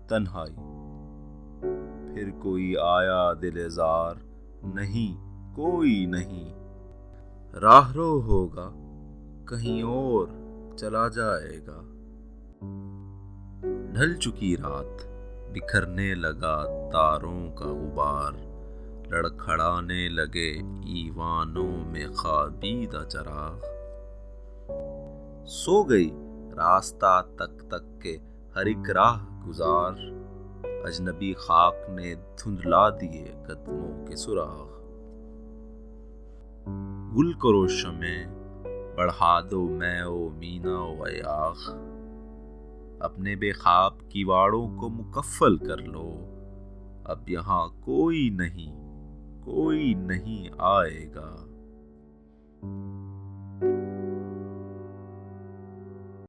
تنہائی، پھر کوئی آیا دل زار، نہیں کوئی نہیں، راہ رو ہوگا کہیں اور چلا جائے گا۔ ڈھل چکی رات، بکھرنے لگا تاروں کا غبار، لڑکھڑانے لگے ایوانوں میں خوابیدہ چراغ۔ سو گئی راستہ تک تک کے ہر ایک راہ گزار، اجنبی خاک نے دھندلا دیے قدموں کے سراغ۔ گل کرو شمع، بڑھا دو مے و مینا و ایاغ، اپنے بے خواب کیواڑوں کو مکفل کر لو، اب یہاں کوئی نہیں آئے گا۔